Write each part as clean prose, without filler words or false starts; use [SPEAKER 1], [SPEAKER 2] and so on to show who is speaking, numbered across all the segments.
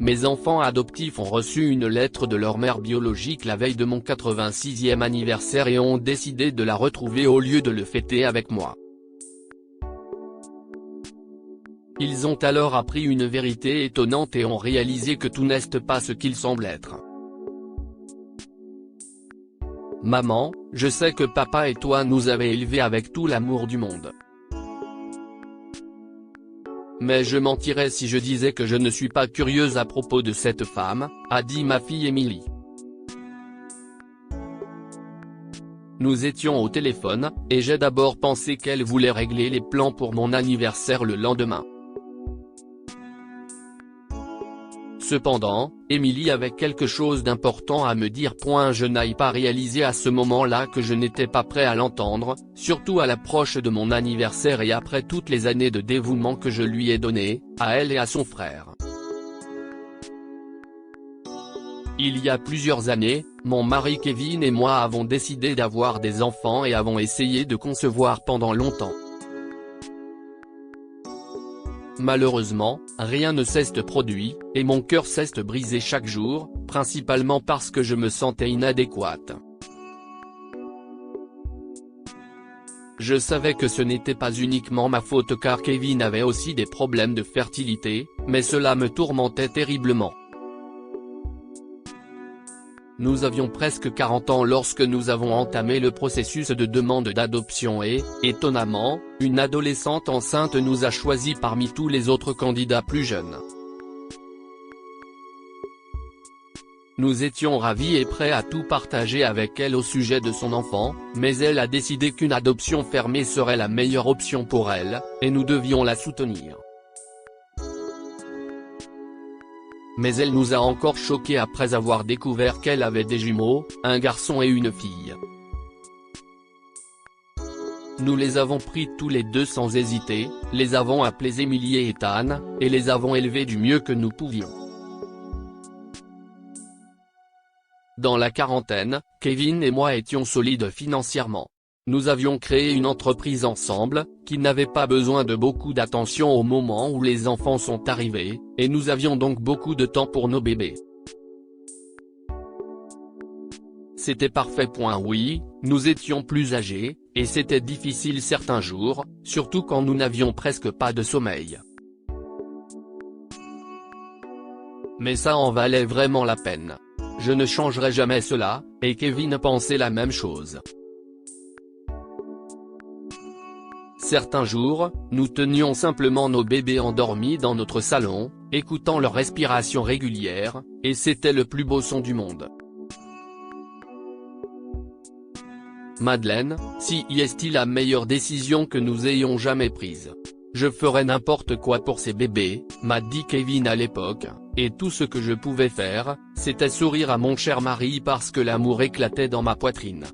[SPEAKER 1] Mes enfants adoptifs ont reçu une lettre de leur mère biologique la veille de mon 86e anniversaire et ont décidé de la retrouver au lieu de le fêter avec moi. Ils ont alors appris une vérité étonnante et ont réalisé que tout n'est pas ce qu'il semble être. Maman, je sais que papa et toi nous avez élevés avec tout l'amour du monde. Mais je mentirais si je disais que je ne suis pas curieuse à propos de cette femme, a dit ma fille Émilie. Nous étions au téléphone, et j'ai d'abord pensé qu'elle voulait régler les plans pour mon anniversaire le lendemain. Cependant, Émilie avait quelque chose d'important à me dire. Je n'ai pas réalisé à ce moment-là que je n'étais pas prêt à l'entendre, surtout à l'approche de mon anniversaire et après toutes les années de dévouement que je lui ai données, à elle et à son frère. Il y a plusieurs années, mon mari Kevin et moi avons décidé d'avoir des enfants et avons essayé de concevoir pendant longtemps. Malheureusement, rien ne s'est produit, et mon cœur s'est brisé chaque jour, principalement parce que je me sentais inadéquate. Je savais que ce n'était pas uniquement ma faute car Kevin avait aussi des problèmes de fertilité, mais cela me tourmentait terriblement. Nous avions presque 40 ans lorsque nous avons entamé le processus de demande d'adoption et, étonnamment, une adolescente enceinte nous a choisis parmi tous les autres candidats plus jeunes. Nous étions ravis et prêts à tout partager avec elle au sujet de son enfant, mais elle a décidé qu'une adoption fermée serait la meilleure option pour elle, et nous devions la soutenir. Mais elle nous a encore choqués après avoir découvert qu'elle avait des jumeaux, un garçon et une fille. Nous les avons pris tous les deux sans hésiter, les avons appelés Émilie et Ethan, et les avons élevés du mieux que nous pouvions. Dans la quarantaine, Kevin et moi étions solides financièrement. Nous avions créé une entreprise ensemble, qui n'avait pas besoin de beaucoup d'attention au moment où les enfants sont arrivés, et nous avions donc beaucoup de temps pour nos bébés. C'était parfait. Oui, nous étions plus âgés, et c'était difficile certains jours, surtout quand nous n'avions presque pas de sommeil. Mais ça en valait vraiment la peine. Je ne changerai jamais cela, et Kevin pensait la même chose. Certains jours, nous tenions simplement nos bébés endormis dans notre salon, écoutant leur respiration régulière, et c'était le plus beau son du monde. Madeleine, si est-il la meilleure décision que nous ayons jamais prise. Je ferais n'importe quoi pour ces bébés, m'a dit Kevin à l'époque, et tout ce que je pouvais faire, c'était sourire à mon cher mari parce que l'amour éclatait dans ma poitrine.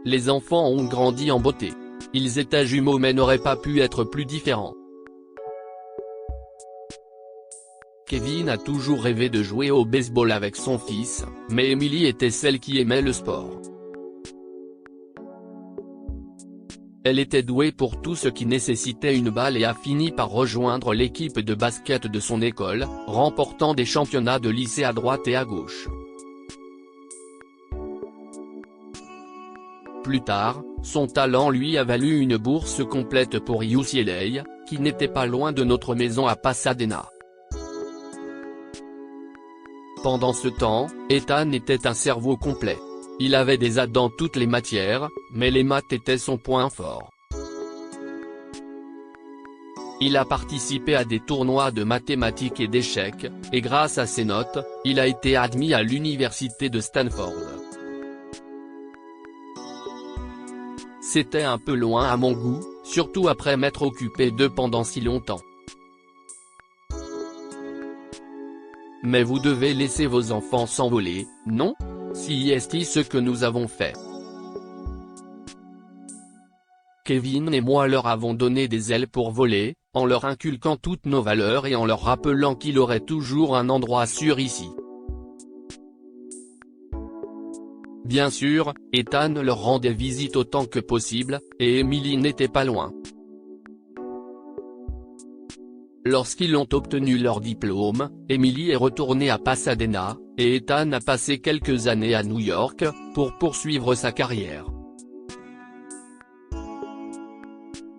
[SPEAKER 1] Les enfants ont grandi en beauté. Ils étaient jumeaux mais n'auraient pas pu être plus différents. Kevin a toujours rêvé de jouer au baseball avec son fils, mais Émilie était celle qui aimait le sport. Elle était douée pour tout ce qui nécessitait une balle et a fini par rejoindre l'équipe de basket de son école, remportant des championnats de lycée à droite et à gauche. Plus tard, son talent lui a valu une bourse complète pour UCLA, qui n'était pas loin de notre maison à Pasadena. Pendant ce temps, Ethan était un cerveau complet. Il avait des A dans toutes les matières, mais les maths étaient son point fort. Il a participé à des tournois de mathématiques et d'échecs, et grâce à ses notes, il a été admis à l'université de Stanford. C'était un peu loin à mon goût, surtout après m'être occupé d'eux pendant si longtemps. Mais vous devez laisser vos enfants s'envoler, non? Si est ce que nous avons fait. Kevin et moi leur avons donné des ailes pour voler, en leur inculquant toutes nos valeurs et en leur rappelant qu'il aurait toujours un endroit sûr ici. Bien sûr, Ethan leur rendait visite autant que possible, et Émilie n'était pas loin. Lorsqu'ils ont obtenu leur diplôme, Emily est retournée à Pasadena, et Ethan a passé quelques années à New York, pour poursuivre sa carrière.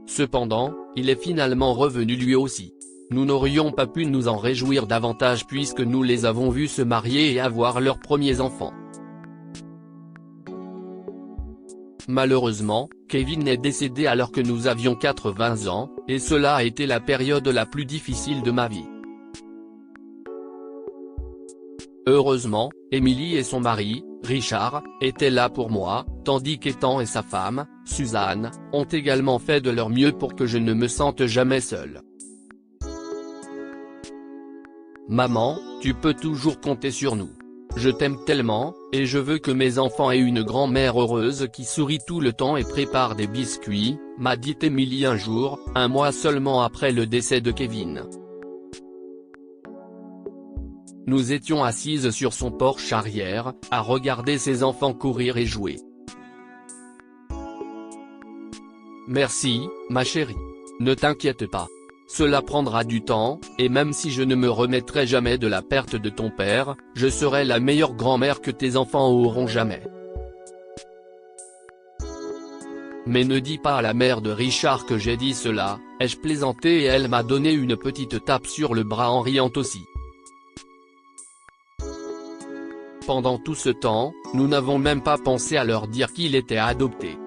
[SPEAKER 1] Cependant, il est finalement revenu lui aussi. Nous n'aurions pas pu nous en réjouir davantage puisque nous les avons vus se marier et avoir leurs premiers enfants. Malheureusement, Kevin est décédé alors que nous avions 80 ans, et cela a été la période la plus difficile de ma vie. Heureusement, Emily et son mari, Richard, étaient là pour moi, tandis qu'Ethan et sa femme, Suzanne, ont également fait de leur mieux pour que je ne me sente jamais seul. Maman, tu peux toujours compter sur nous. Je t'aime tellement, et je veux que mes enfants aient une grand-mère heureuse qui sourit tout le temps et prépare des biscuits, m'a dit Emily un jour, un mois seulement après le décès de Kevin. Nous étions assises sur son porche arrière, à regarder ses enfants courir et jouer. Merci, ma chérie. Ne t'inquiète pas. Cela prendra du temps, et même si je ne me remettrai jamais de la perte de ton père, je serai la meilleure grand-mère que tes enfants auront jamais. Mais ne dis pas à la mère de Richard que j'ai dit cela, ai-je plaisanté et elle m'a donné une petite tape sur le bras en riant aussi. Pendant tout ce temps, nous n'avons même pas pensé à leur dire qu'il était adopté.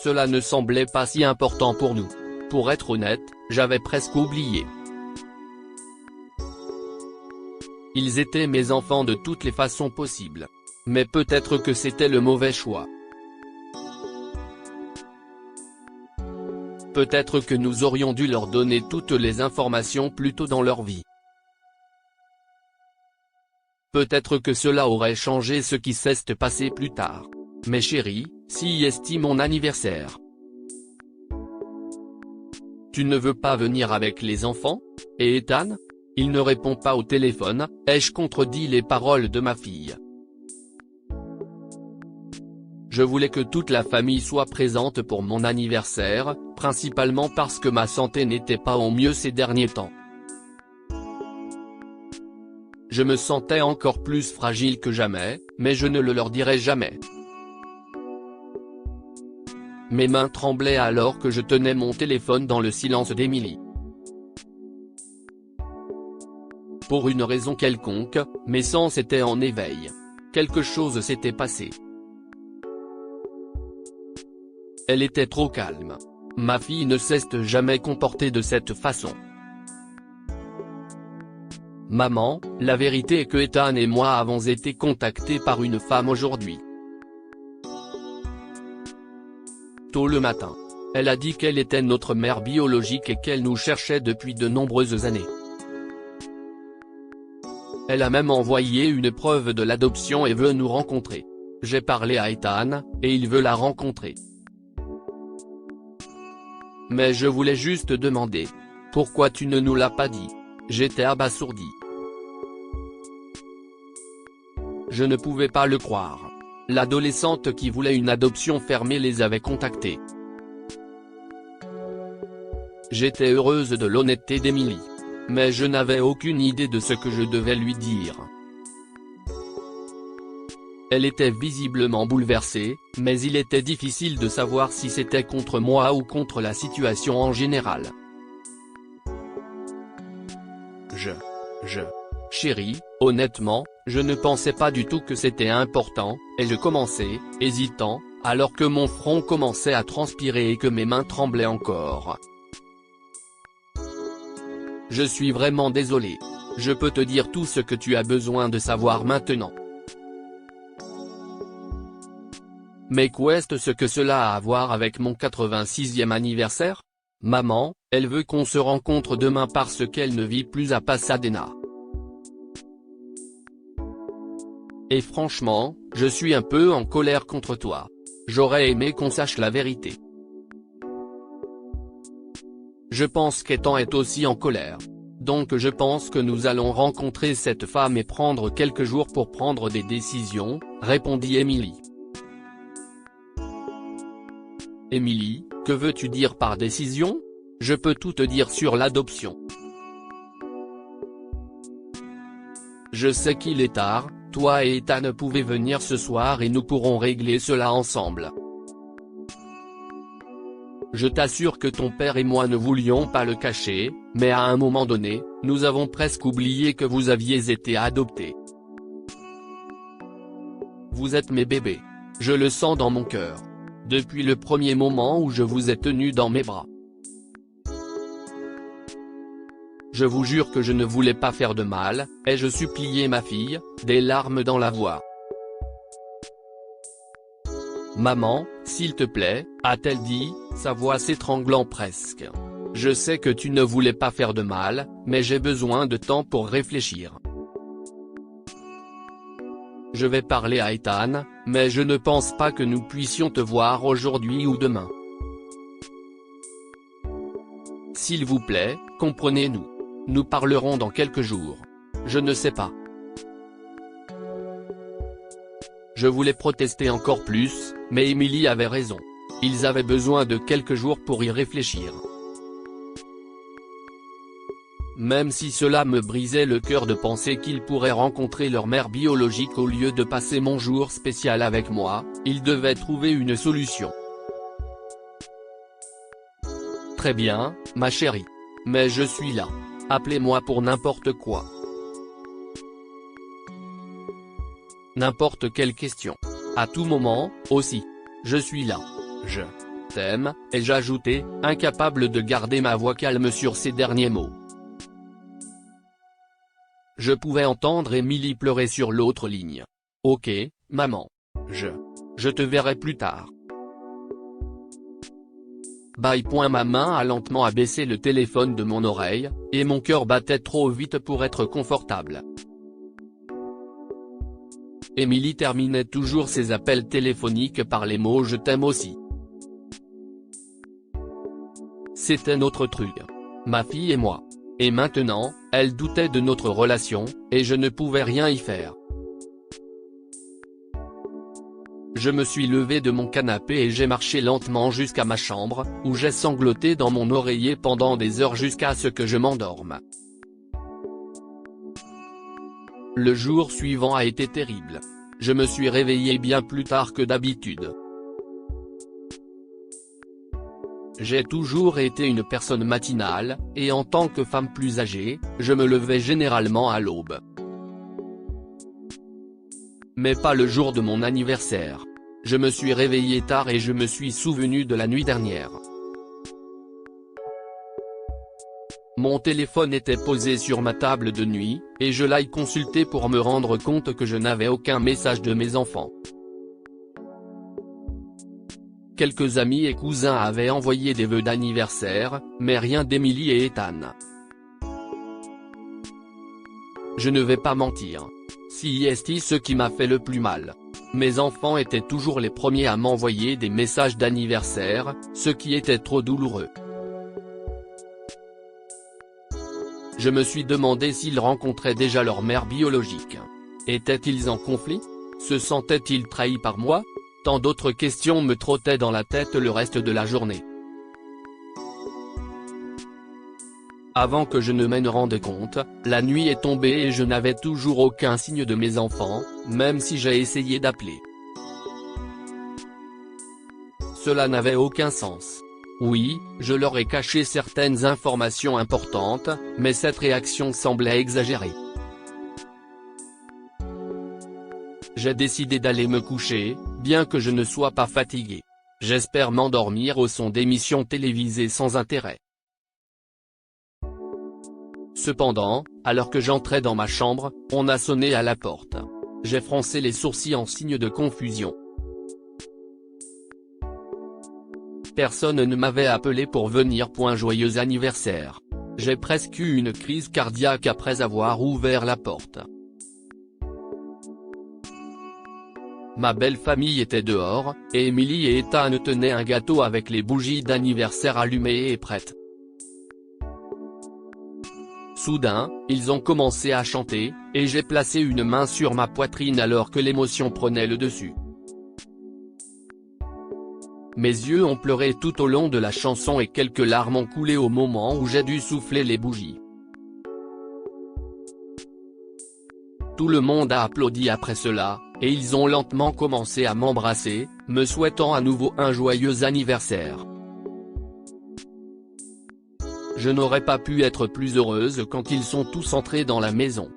[SPEAKER 1] Cela ne semblait pas si important pour nous. Pour être honnête, j'avais presque oublié. Ils étaient mes enfants de toutes les façons possibles. Mais peut-être que c'était le mauvais choix. Peut-être que nous aurions dû leur donner toutes les informations plus tôt dans leur vie. Peut-être que cela aurait changé ce qui s'est passé plus tard. Mais chérie, si est mon anniversaire. Tu ne veux pas venir avec les enfants? Et Ethan? Il ne répond pas au téléphone, ai-je contredit les paroles de ma fille. Je voulais que toute la famille soit présente pour mon anniversaire, principalement parce que ma santé n'était pas au mieux ces derniers temps. Je me sentais encore plus fragile que jamais, mais je ne le leur dirai jamais. Mes mains tremblaient alors que je tenais mon téléphone dans le silence d'Emily. Pour une raison quelconque, mes sens étaient en éveil. Quelque chose s'était passé. Elle était trop calme. Ma fille ne s'est jamais comportée de cette façon. Maman, la vérité est que Ethan et moi avons été contactés par une femme aujourd'hui. Tôt le matin. Elle a dit qu'elle était notre mère biologique et qu'elle nous cherchait depuis de nombreuses années. Elle a même envoyé une preuve de l'adoption et veut nous rencontrer. J'ai parlé à Ethan, et il veut la rencontrer. Mais je voulais juste demander. Pourquoi tu ne nous l'as pas dit? J'étais abasourdi. Je ne pouvais pas le croire. L'adolescente qui voulait une adoption fermée les avait contactés. J'étais heureuse de l'honnêteté d'Emily. Mais je n'avais aucune idée de ce que je devais lui dire. Elle était visiblement bouleversée, mais il était difficile de savoir si c'était contre moi ou contre la situation en général. Chérie, honnêtement, je ne pensais pas du tout que c'était important, et je commençais, hésitant, alors que mon front commençait à transpirer et que mes mains tremblaient encore. Je suis vraiment désolé. Je peux te dire tout ce que tu as besoin de savoir maintenant. Mais qu'est-ce que cela a à voir avec mon 86e anniversaire? Maman, elle veut qu'on se rencontre demain parce qu'elle ne vit plus à Pasadena. Et franchement, je suis un peu en colère contre toi. J'aurais aimé qu'on sache la vérité. Je pense qu'Ethan est aussi en colère. Donc je pense que nous allons rencontrer cette femme et prendre quelques jours pour prendre des décisions, répondit Emily. Emily, que veux-tu dire par décision? Je peux tout te dire sur l'adoption. Je sais qu'il est tard, toi et Ethan pouvez venir ce soir et nous pourrons régler cela ensemble. Je t'assure que ton père et moi ne voulions pas le cacher, mais à un moment donné, nous avons presque oublié que vous aviez été adoptés. Vous êtes mes bébés. Je le sens dans mon cœur. Depuis le premier moment où je vous ai tenus dans mes bras. Je vous jure que je ne voulais pas faire de mal, et je suppliais ma fille, des larmes dans la voix. Maman, s'il te plaît, a-t-elle dit, sa voix s'étranglant presque. Je sais que tu ne voulais pas faire de mal, mais j'ai besoin de temps pour réfléchir. Je vais parler à Ethan, mais je ne pense pas que nous puissions te voir aujourd'hui ou demain. S'il vous plaît, comprenez-nous. Nous parlerons dans quelques jours. Je ne sais pas. Je voulais protester encore plus, mais Emily avait raison. Ils avaient besoin de quelques jours pour y réfléchir. Même si cela me brisait le cœur de penser qu'ils pourraient rencontrer leur mère biologique au lieu de passer mon jour spécial avec moi, ils devaient trouver une solution. Très bien, ma chérie. Mais je suis là. Appelez-moi pour n'importe quoi. N'importe quelle question. À tout moment, aussi. Je suis là. Je t'aime, ai-je ajouté, incapable de garder ma voix calme sur ces derniers mots. Je pouvais entendre Emily pleurer sur l'autre ligne. Ok, maman. Je te verrai plus tard. Bye. Ma main a lentement abaissé le téléphone de mon oreille, et mon cœur battait trop vite pour être confortable. Emily terminait toujours ses appels téléphoniques par les mots « je t'aime aussi ». C'était notre truc. Ma fille et moi. Et maintenant, elle doutait de notre relation, et je ne pouvais rien y faire. Je me suis levé de mon canapé et j'ai marché lentement jusqu'à ma chambre, où j'ai sangloté dans mon oreiller pendant des heures jusqu'à ce que je m'endorme. Le jour suivant a été terrible. Je me suis réveillé bien plus tard que d'habitude. J'ai toujours été une personne matinale, et en tant que femme plus âgée, je me levais généralement à l'aube. Mais pas le jour de mon anniversaire. Je me suis réveillé tard et je me suis souvenu de la nuit dernière. Mon téléphone était posé sur ma table de nuit, et je l'ai consulté pour me rendre compte que je n'avais aucun message de mes enfants. Quelques amis et cousins avaient envoyé des vœux d'anniversaire, mais rien d'Emily et Ethan. Je ne vais pas mentir. C'est ce qui m'a fait le plus mal. Mes enfants étaient toujours les premiers à m'envoyer des messages d'anniversaire, ce qui était trop douloureux. Je me suis demandé s'ils rencontraient déjà leur mère biologique. Étaient-ils en conflit? Se sentaient-ils trahis par moi? Tant d'autres questions me trottaient dans la tête le reste de la journée. Avant que je ne m'en rende compte, la nuit est tombée et je n'avais toujours aucun signe de mes enfants, même si j'ai essayé d'appeler. Cela n'avait aucun sens. Oui, je leur ai caché certaines informations importantes, mais cette réaction semblait exagérée. J'ai décidé d'aller me coucher, bien que je ne sois pas fatigué. J'espère m'endormir au son d'émissions télévisées sans intérêt. Cependant, alors que j'entrais dans ma chambre, on a sonné à la porte. J'ai froncé les sourcils en signe de confusion. Personne ne m'avait appelé pour venir. Joyeux anniversaire. J'ai presque eu une crise cardiaque après avoir ouvert la porte. Ma belle famille était dehors, et Emily et Ethan tenaient un gâteau avec les bougies d'anniversaire allumées et prêtes. Soudain, ils ont commencé à chanter, et j'ai placé une main sur ma poitrine alors que l'émotion prenait le dessus. Mes yeux ont pleuré tout au long de la chanson et quelques larmes ont coulé au moment où j'ai dû souffler les bougies. Tout le monde a applaudi après cela, et ils ont lentement commencé à m'embrasser, me souhaitant à nouveau un joyeux anniversaire. Je n'aurais pas pu être plus heureuse quand ils sont tous entrés dans la maison.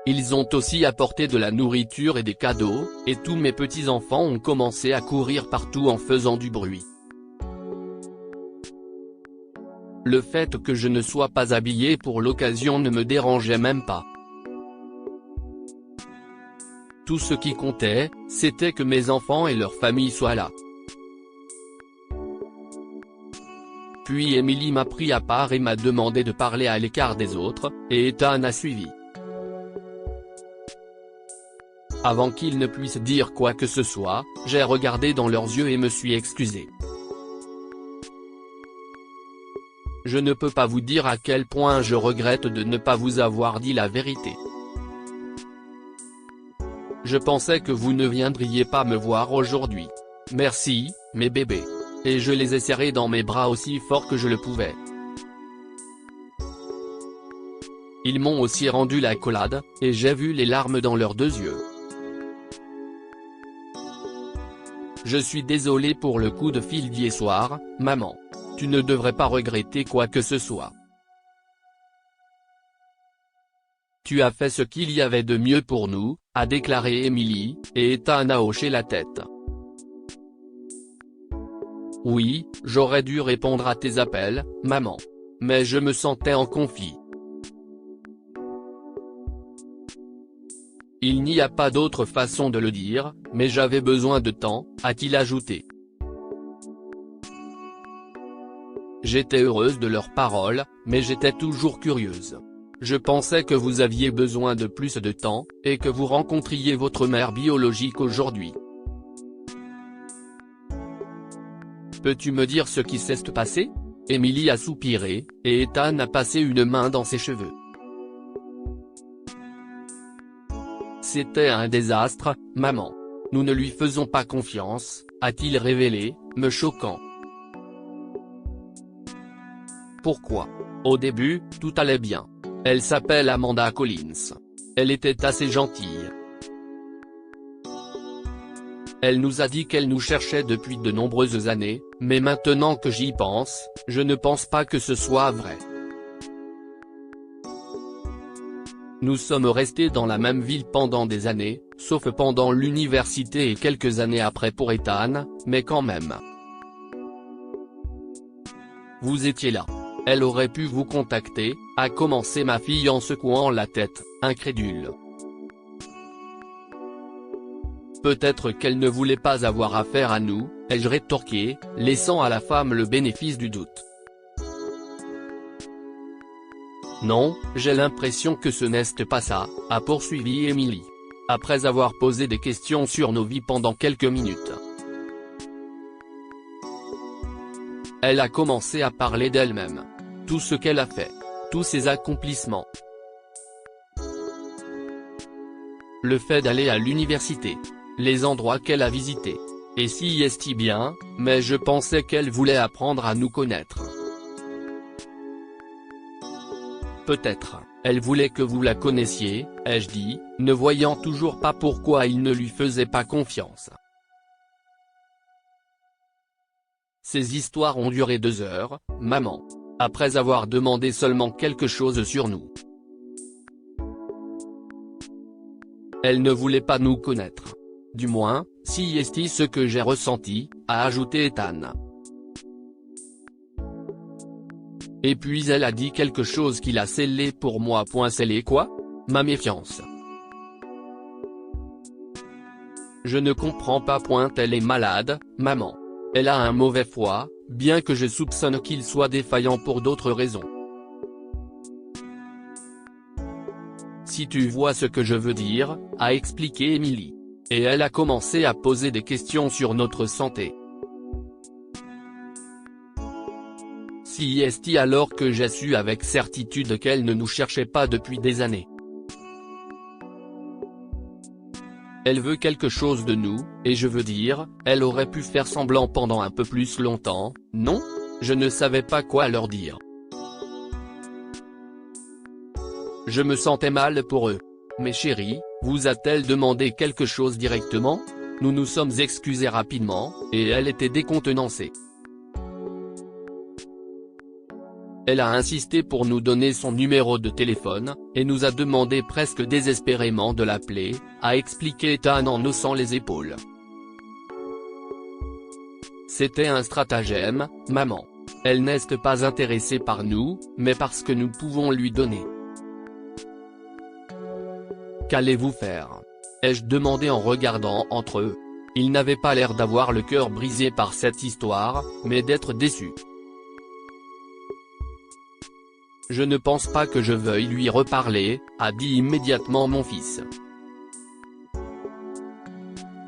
[SPEAKER 1] Ils ont aussi apporté de la nourriture et des cadeaux, et tous mes petits-enfants ont commencé à courir partout en faisant du bruit. Le fait que je ne sois pas habillée pour l'occasion ne me dérangeait même pas. Tout ce qui comptait, c'était que mes enfants et leur famille soient là. Puis Emily m'a pris à part et m'a demandé de parler à l'écart des autres, et Ethan a suivi. Avant qu'ils ne puissent dire quoi que ce soit, j'ai regardé dans leurs yeux et me suis excusé. Je ne peux pas vous dire à quel point je regrette de ne pas vous avoir dit la vérité. Je pensais que vous ne viendriez pas me voir aujourd'hui. Merci, mes bébés. Et je les ai serrés dans mes bras aussi fort que je le pouvais. Ils m'ont aussi rendu l'accolade, et j'ai vu les larmes dans leurs deux yeux. Je suis désolé pour le coup de fil d'hier soir, maman. Tu ne devrais pas regretter quoi que ce soit. Tu as fait ce qu'il y avait de mieux pour nous, a déclaré Emily, et Ethan a hoché la tête. Oui, j'aurais dû répondre à tes appels, maman. Mais je me sentais en conflit. Il n'y a pas d'autre façon de le dire, mais j'avais besoin de temps, a-t-il ajouté. J'étais heureuse de leurs paroles, mais j'étais toujours curieuse. Je pensais que vous aviez besoin de plus de temps, et que vous rencontriez votre mère biologique aujourd'hui. Peux-tu me dire ce qui s'est passé? Emily a soupiré, et Ethan a passé une main dans ses cheveux. C'était un désastre, maman. Nous ne lui faisons pas confiance, a-t-il révélé, me choquant. Pourquoi? Au début, tout allait bien. Elle s'appelle Amanda Collins. Elle était assez gentille. Elle nous a dit qu'elle nous cherchait depuis de nombreuses années, mais maintenant que j'y pense, je ne pense pas que ce soit vrai. Nous sommes restés dans la même ville pendant des années, sauf pendant l'université et quelques années après pour Ethan, mais quand même. Vous étiez là. Elle aurait pu vous contacter, a commencé ma fille en secouant la tête, incrédule. Peut-être qu'elle ne voulait pas avoir affaire à nous, ai-je rétorqué, laissant à la femme le bénéfice du doute. Non, j'ai l'impression que ce n'est pas ça, a poursuivi Emily. Après avoir posé des questions sur nos vies pendant quelques minutes. Elle a commencé à parler d'elle-même. Tout ce qu'elle a fait. Tous ses accomplissements. Le fait d'aller à l'université. Les endroits qu'elle a visités. Et si est bien, mais je pensais qu'elle voulait apprendre à nous connaître. Peut-être, elle voulait que vous la connaissiez, ai-je dit, ne voyant toujours pas pourquoi il ne lui faisait pas confiance. Ces histoires ont duré 2 heures, maman. Après avoir demandé seulement quelque chose sur nous. Elle ne voulait pas nous connaître. Du moins, si est ce que j'ai ressenti, a ajouté Ethan. Et puis elle a dit quelque chose qui l'a scellé pour moi. Scellé quoi? Ma méfiance. Je ne comprends pas. Elle est malade, maman. Elle a un mauvais foie, bien que je soupçonne qu'il soit défaillant pour d'autres raisons. Si tu vois ce que je veux dire, a expliqué Emily. Et elle a commencé à poser des questions sur notre santé. Si est alors que j'ai su avec certitude qu'elle ne nous cherchait pas depuis des années. Elle veut quelque chose de nous, et je veux dire, elle aurait pu faire semblant pendant un peu plus longtemps, non? Je ne savais pas quoi leur dire. Je me sentais mal pour eux. Mais chérie, vous a-t-elle demandé quelque chose directement? Nous nous sommes excusés rapidement, et elle était décontenancée. Elle a insisté pour nous donner son numéro de téléphone, et nous a demandé presque désespérément de l'appeler, a expliqué Ethan en haussant les épaules. C'était un stratagème, maman. Elle n'est pas intéressée par nous, mais par ce que nous pouvons lui donner. Qu'allez-vous faire? Ai-je demandé en regardant entre eux. Ils n'avaient pas l'air d'avoir le cœur brisé par cette histoire, mais d'être déçus. Je ne pense pas que je veuille lui reparler, a dit immédiatement mon fils.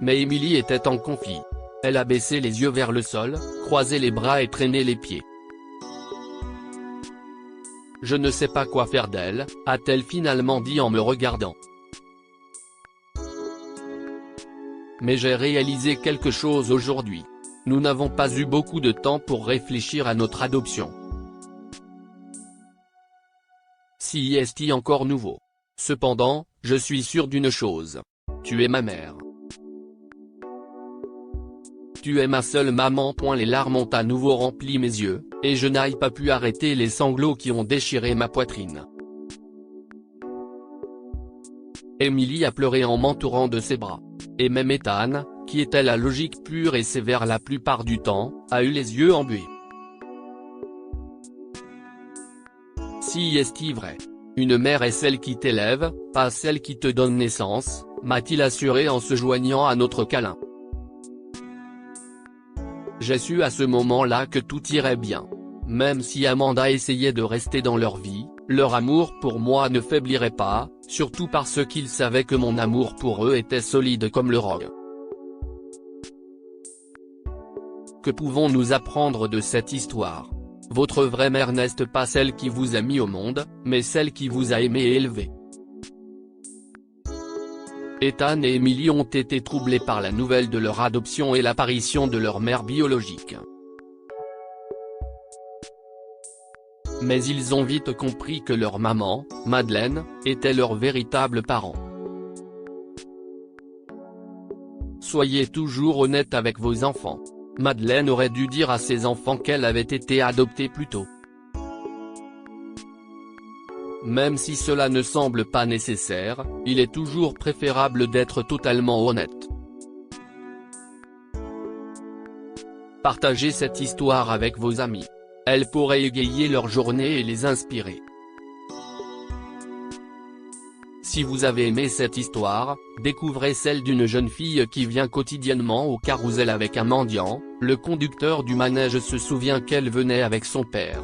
[SPEAKER 1] Mais Emily était en conflit. Elle a baissé les yeux vers le sol, croisé les bras et traîné les pieds. Je ne sais pas quoi faire d'elle, a-t-elle finalement dit en me regardant. Mais j'ai réalisé quelque chose aujourd'hui. Nous n'avons pas eu beaucoup de temps pour réfléchir à notre adoption. Si est encore nouveau. Cependant, je suis sûr d'une chose. Tu es ma mère. Tu es ma seule maman. Les larmes ont à nouveau rempli mes yeux, et je n'ai pas pu arrêter les sanglots qui ont déchiré ma poitrine. Emily a pleuré en m'entourant de ses bras. Et même Ethan, qui était la logique pure et sévère la plupart du temps, a eu les yeux embués. Si est-il vrai? Une mère est celle qui t'élève, pas celle qui te donne naissance, m'a-t-il assuré en se joignant à notre câlin. J'ai su à ce moment-là que tout irait bien. Même si Amanda essayait de rester dans leur vie, leur amour pour moi ne faiblirait pas, surtout parce qu'ils savaient que mon amour pour eux était solide comme le roc. Que pouvons-nous apprendre de cette histoire? Votre vraie mère n'est pas celle qui vous a mis au monde, mais celle qui vous a aimé et élevé. Ethan et Emily ont été troublés par la nouvelle de leur adoption et l'apparition de leur mère biologique. Mais ils ont vite compris que leur maman, Madeleine, était leur véritable parent. Soyez toujours honnête avec vos enfants. Madeleine aurait dû dire à ses enfants qu'elle avait été adoptée plus tôt. Même si cela ne semble pas nécessaire, il est toujours préférable d'être totalement honnête. Partagez cette histoire avec vos amis. Elle pourrait égayer leur journée et les inspirer. Si vous avez aimé cette histoire, découvrez celle d'une jeune fille qui vient quotidiennement au carrousel avec un mendiant. Le conducteur du manège se souvient qu'elle venait avec son père.